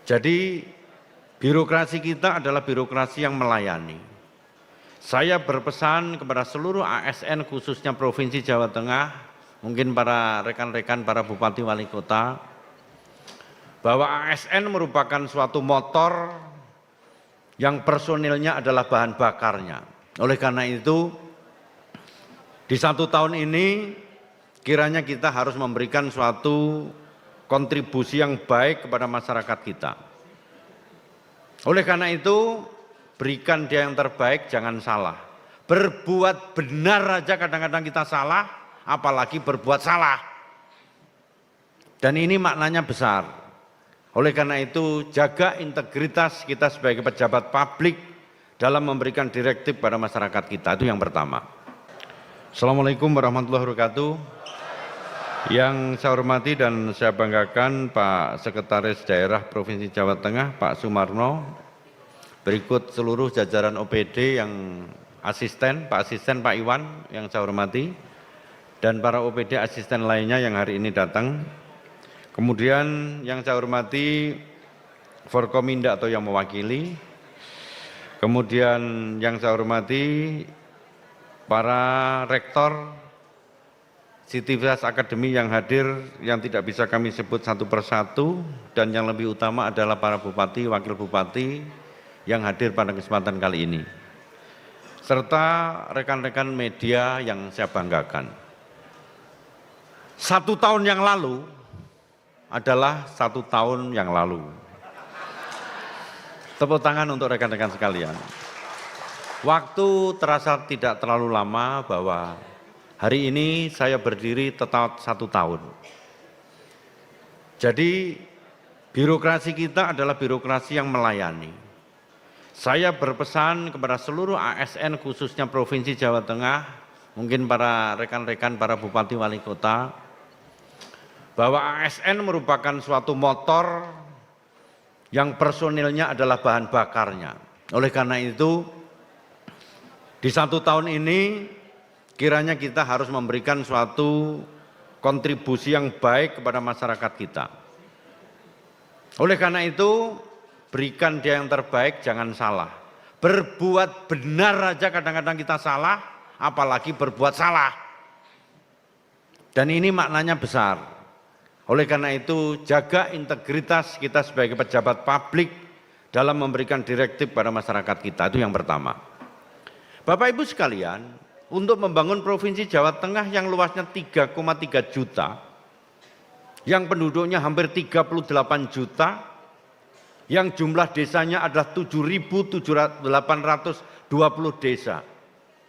Jadi birokrasi kita adalah birokrasi yang melayani. Saya berpesan kepada seluruh ASN khususnya Provinsi Jawa Tengah, mungkin para rekan-rekan, para bupati wali kota, bahwa ASN merupakan suatu motor yang personilnya adalah bahan bakarnya. Oleh karena itu, di 1 tahun ini kiranya kita harus memberikan suatu kontribusi yang baik kepada masyarakat kita. Oleh karena itu, berikan dia yang terbaik, jangan salah. Berbuat benar aja kadang-kadang kita salah, apalagi berbuat salah. Dan ini maknanya besar. Oleh karena itu, jaga integritas kita sebagai pejabat publik dalam memberikan direktif pada masyarakat kita. Itu yang pertama. Assalamualaikum warahmatullahi wabarakatuh. Yang saya hormati dan saya banggakan Pak Sekretaris Daerah Provinsi Jawa Tengah, Pak Sumarno. Berikut seluruh jajaran OPD yang asisten, Pak Iwan yang saya hormati, dan para OPD asisten lainnya yang hari ini datang. Kemudian yang saya hormati Forkominda atau yang mewakili. Kemudian yang saya hormati para rektor Sivitas Akademi yang hadir, yang tidak bisa kami sebut satu persatu, dan yang lebih utama adalah para bupati, wakil bupati yang hadir pada kesempatan kali ini, serta rekan-rekan media yang saya banggakan. 1 tahun yang lalu adalah 1 tahun yang lalu. Tepuk tangan untuk rekan-rekan sekalian. Waktu terasa tidak terlalu lama bahwa hari ini saya berdiri tetap 1 tahun. Jadi birokrasi kita adalah birokrasi yang melayani. Saya berpesan kepada seluruh ASN khususnya Provinsi Jawa Tengah, mungkin para rekan-rekan, para bupati wali kota, bahwa ASN merupakan suatu motor yang personilnya adalah bahan bakarnya. Oleh karena itu, di 1 tahun ini kiranya kita harus memberikan suatu kontribusi yang baik kepada masyarakat kita. Oleh karena itu, berikan dia yang terbaik, jangan salah. Berbuat benar aja kadang-kadang kita salah, apalagi berbuat salah. Dan ini maknanya besar. Oleh karena itu, jaga integritas kita sebagai pejabat publik dalam memberikan direktif pada masyarakat kita. Itu yang pertama. Bapak Ibu sekalian, untuk membangun Provinsi Jawa Tengah yang luasnya 3,3 juta, yang penduduknya hampir 38 juta, yang jumlah desanya adalah 7.820 desa,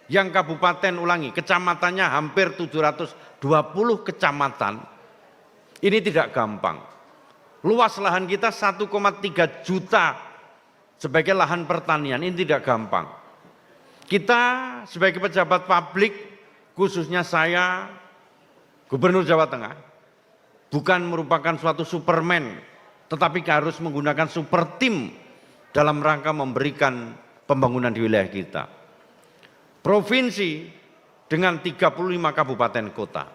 yang kabupaten, kecamatannya hampir 720 kecamatan. Ini tidak gampang. Luas lahan kita 1,3 juta sebagai lahan pertanian, ini tidak gampang. Kita sebagai pejabat publik, khususnya saya, Gubernur Jawa Tengah, bukan merupakan suatu superman, tetapi harus menggunakan super tim dalam rangka memberikan pembangunan di wilayah kita. Provinsi dengan 35 kabupaten kota,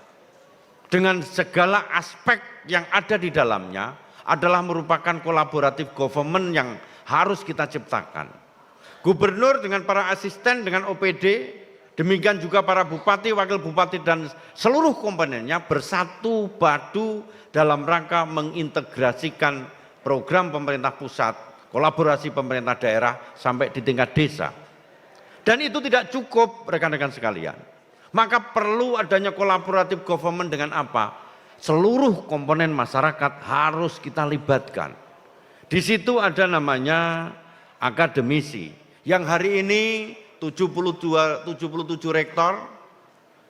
dengan segala aspek yang ada di dalamnya adalah merupakan kolaboratif government yang harus kita ciptakan. Gubernur dengan para asisten, dengan OPD, demikian juga para bupati, wakil bupati, dan seluruh komponennya bersatu padu dalam rangka mengintegrasikan program pemerintah pusat, kolaborasi pemerintah daerah sampai di tingkat desa. Dan itu tidak cukup, rekan-rekan sekalian. Maka perlu adanya kolaboratif government dengan apa? Seluruh komponen masyarakat harus kita libatkan. Di situ ada namanya akademisi, yang hari ini 77 rektor,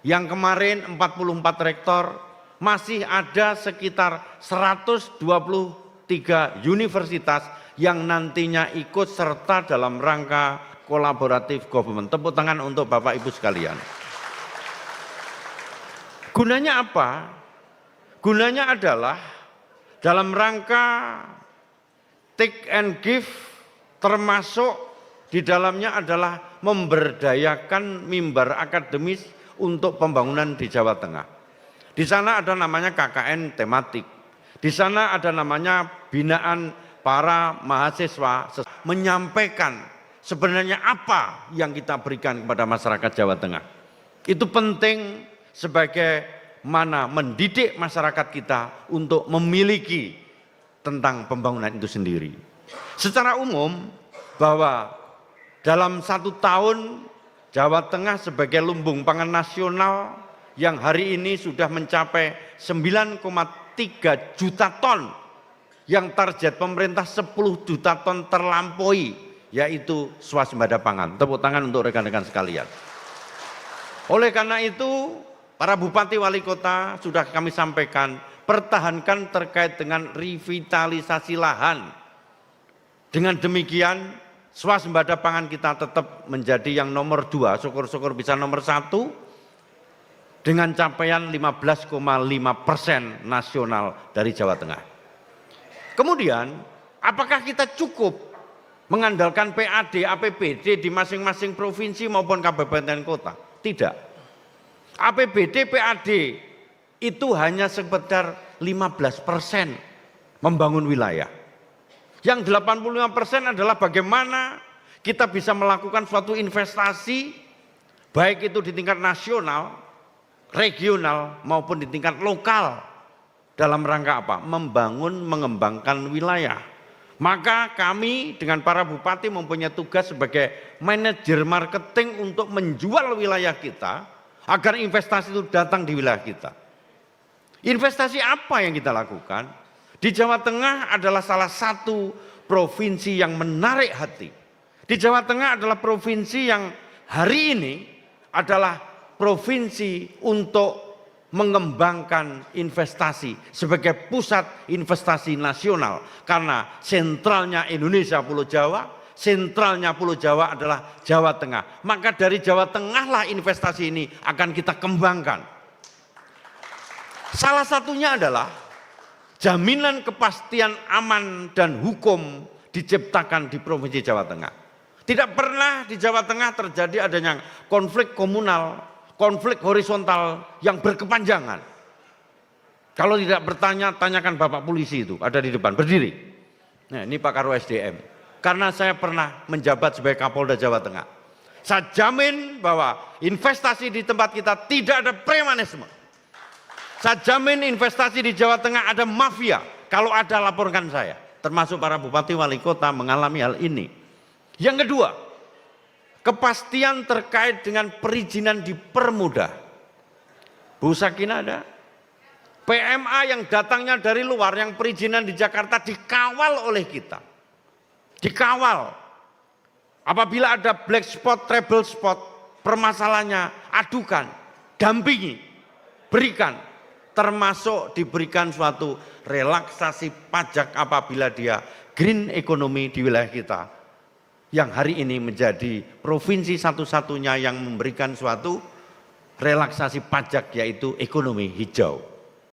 yang kemarin 44 rektor, masih ada sekitar 123 universitas yang nantinya ikut serta dalam rangka kolaboratif government. Tepuk tangan untuk Bapak Ibu sekalian. Gunanya apa? Gunanya adalah dalam rangka take and give, termasuk di dalamnya adalah memberdayakan mimbar akademis untuk pembangunan di Jawa Tengah. Di sana ada namanya KKN tematik. Di sana ada namanya binaan para mahasiswa menyampaikan sebenarnya apa yang kita berikan kepada masyarakat Jawa Tengah. Itu penting sebagai mana mendidik masyarakat kita untuk memiliki tentang pembangunan itu sendiri. Secara umum bahwa dalam 1 tahun Jawa Tengah sebagai lumbung pangan nasional yang hari ini sudah mencapai 9,3 juta ton, yang target pemerintah 10 juta ton terlampaui, yaitu swasembada pangan. Tepuk tangan untuk rekan-rekan sekalian. Oleh karena itu, para bupati wali kota sudah kami sampaikan, pertahankan terkait dengan revitalisasi lahan. Dengan demikian, swasembada pangan kita tetap menjadi yang nomor 2, syukur-syukur bisa nomor 1, dengan capaian 15,5% nasional dari Jawa Tengah. Kemudian, apakah kita cukup mengandalkan PAD, APBD di masing-masing provinsi maupun kabupaten kota? Tidak. APBD, PAD itu hanya sekitar 15% membangun wilayah. Yang 85% adalah bagaimana kita bisa melakukan suatu investasi, baik itu di tingkat nasional, regional maupun di tingkat lokal. Dalam rangka apa? Membangun, mengembangkan wilayah. Maka kami dengan para bupati mempunyai tugas sebagai manajer marketing untuk menjual wilayah kita agar investasi itu datang di wilayah kita. Investasi apa yang kita lakukan? Di Jawa Tengah adalah salah satu provinsi yang menarik hati. Di Jawa Tengah adalah provinsi yang hari ini adalah provinsi untuk mengembangkan investasi sebagai pusat investasi nasional, karena sentralnya Indonesia Pulau Jawa, sentralnya Pulau Jawa adalah Jawa Tengah. Maka dari Jawa Tengah lah investasi ini akan kita kembangkan. Salah satunya adalah jaminan kepastian aman dan hukum diciptakan di Provinsi Jawa Tengah. Tidak pernah di Jawa Tengah terjadi adanya konflik komunal, konflik horizontal yang berkepanjangan. Kalau tidak bertanya, tanyakan Bapak polisi itu, ada di depan, berdiri. Nah, ini Pak Karo SDM. Karena saya pernah menjabat sebagai Kapolda Jawa Tengah. Saya jamin bahwa investasi di tempat kita tidak ada premanisme. Saya jamin investasi di Jawa Tengah ada mafia. Kalau ada, laporkan saya. Termasuk para bupati wali kota mengalami hal ini. Yang kedua, kepastian terkait dengan perizinan dipermudah. Bu Sakinah ada? PMA yang datangnya dari luar, yang perizinan di Jakarta dikawal oleh kita. Dikawal. Apabila ada black spot, trouble spot, permasalahannya adukan, dampingi, berikan. Termasuk diberikan suatu relaksasi pajak apabila dia green economy di wilayah kita. Yang hari ini menjadi provinsi satu-satunya yang memberikan suatu relaksasi pajak, yaitu ekonomi hijau.